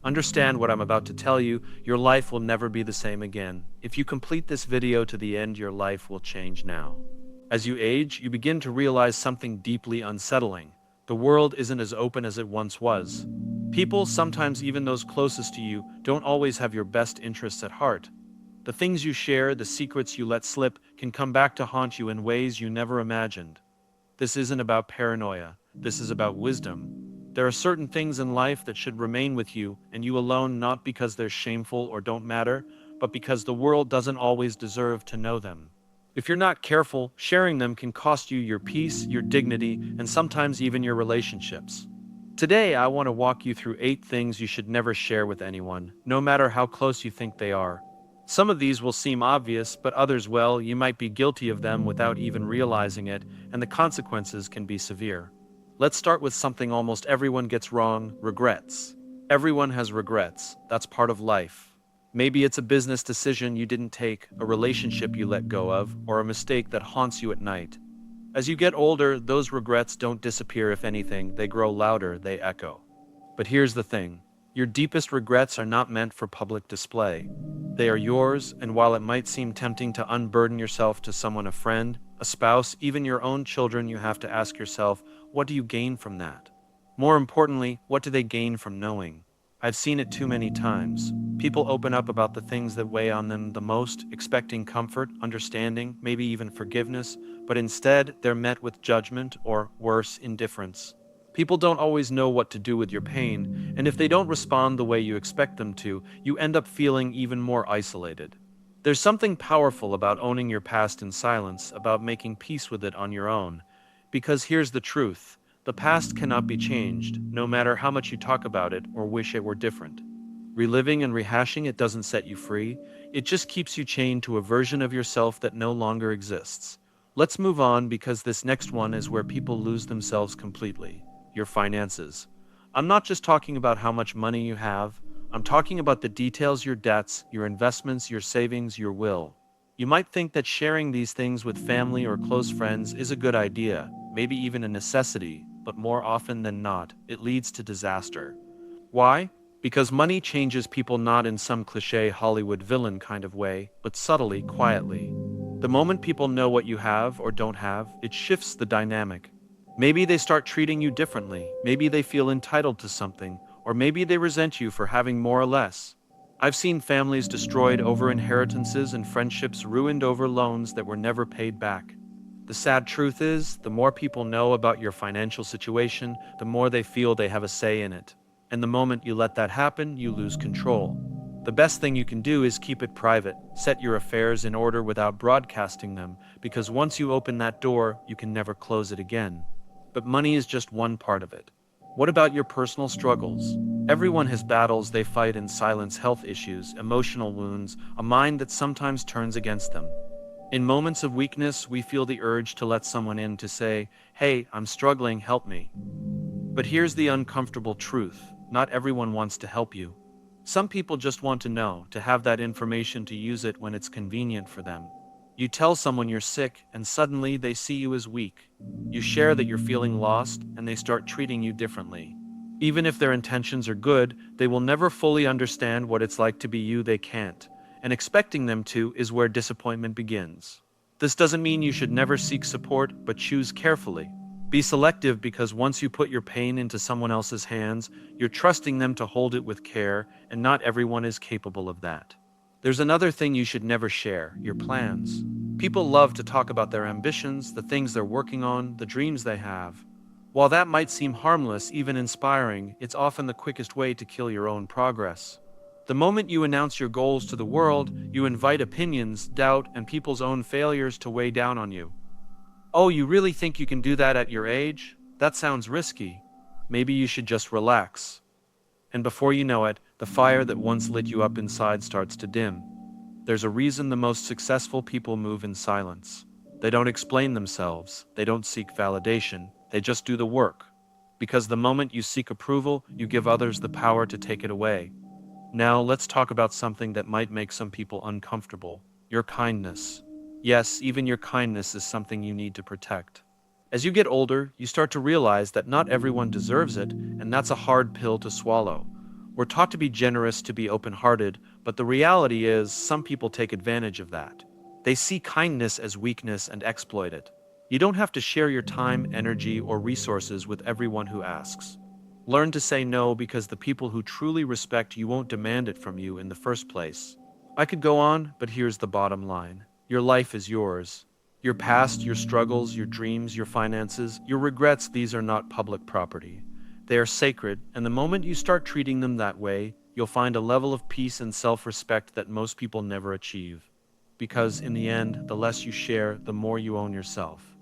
Understand what I'm about to tell you, your life will never be the same again. If you complete this video to the end, your life will change now. As you age, you begin to realize something deeply unsettling. The world isn't as open as it once was. People, sometimes even those closest to you, don't always have your best interests at heart. The things you share, the secrets you let slip, can come back to haunt you in ways you never imagined. This isn't about paranoia. This is about wisdom. There are certain things in life that should remain with you and you alone, not because they're shameful or don't matter, but because the world doesn't always deserve to know them. If you're not careful, sharing them can cost you your peace, your dignity, and sometimes even your relationships. Today, I want to walk you through 8 things you should never share with anyone, no matter how close you think they are. Some of these will seem obvious, but others, well, you might be guilty of them without even realizing it, and the consequences can be severe. Let's start with something almost everyone gets wrong: regrets. Everyone has regrets. That's part of life. Maybe it's a business decision you didn't take, a relationship you let go of, or a mistake that haunts you at night. As you get older, those regrets don't disappear. If anything, they grow louder, they echo. But here's the thing. Your deepest regrets are not meant for public display. They are yours, and while it might seem tempting to unburden yourself to someone, a friend, a spouse, even your own children, you have to ask yourself, what do you gain from that? More importantly, what do they gain from knowing? I've seen it too many times. People open up about the things that weigh on them the most, expecting comfort, understanding, maybe even forgiveness, but instead they're met with judgment or, worse, indifference. People don't always know what to do with your pain, and if they don't respond the way you expect them to, you end up feeling even more isolated. There's something powerful about owning your past in silence, about making peace with it on your own. Because here's the truth: the past cannot be changed, no matter how much you talk about it or wish it were different. Reliving and rehashing it doesn't set you free, it just keeps you chained to a version of yourself that no longer exists. Let's move on, because this next one is where people lose themselves completely: your finances. I'm not just talking about how much money you have, I'm talking about the details: your debts, your investments, your savings, your will. You might think that sharing these things with family or close friends is a good idea, maybe even a necessity, but more often than not, it leads to disaster. Why? Because money changes people, not in some cliché Hollywood villain kind of way, but subtly, quietly. The moment people know what you have or don't have, it shifts the dynamic. Maybe they start treating you differently, maybe they feel entitled to something, or maybe they resent you for having more or less. I've seen families destroyed over inheritances and friendships ruined over loans that were never paid back. The sad truth is, the more people know about your financial situation, the more they feel they have a say in it. And the moment you let that happen, you lose control. The best thing you can do is keep it private. Set your affairs in order without broadcasting them, because once you open that door, you can never close it again. But money is just one part of it. What about your personal struggles? Everyone has battles they fight in silence: health issues, emotional wounds, a mind that sometimes turns against them. In moments of weakness, we feel the urge to let someone in, to say, "Hey, I'm struggling, help me." But here's the uncomfortable truth: not everyone wants to help you. Some people just want to know, to have that information, to use it when it's convenient for them. You tell someone you're sick, and suddenly they see you as weak. You share that you're feeling lost, and they start treating you differently. Even if their intentions are good, they will never fully understand what it's like to be you. They can't. And expecting them to is where disappointment begins. This doesn't mean you should never seek support, but choose carefully. Be selective, because once you put your pain into someone else's hands, you're trusting them to hold it with care, and not everyone is capable of that. There's another thing you should never share: your plans. People love to talk about their ambitions, the things they're working on, the dreams they have. While that might seem harmless, even inspiring, it's often the quickest way to kill your own progress. The moment you announce your goals to the world, you invite opinions, doubt, and people's own failures to weigh down on you. "Oh, you really think you can do that at your age? That sounds risky. Maybe you should just relax." And before you know it, the fire that once lit you up inside starts to dim. There's a reason the most successful people move in silence. They don't explain themselves, they don't seek validation, they just do the work. Because the moment you seek approval, you give others the power to take it away. Now let's talk about something that might make some people uncomfortable: your kindness. Yes, even your kindness is something you need to protect. As you get older, you start to realize that not everyone deserves it, and that's a hard pill to swallow. We're taught to be generous, to be open-hearted, but the reality is some people take advantage of that. They see kindness as weakness and exploit it. You don't have to share your time, energy, or resources with everyone who asks. Learn to say no because the people who truly respect you won't demand it from you in the first place. I could go on, but here's the bottom line. Your life is yours. Your past, your struggles, your dreams, your finances, your regrets, these are not public property. They are sacred, and the moment you start treating them that way, you'll find a level of peace and self-respect that most people never achieve. Because in the end, the less you share, the more you own yourself.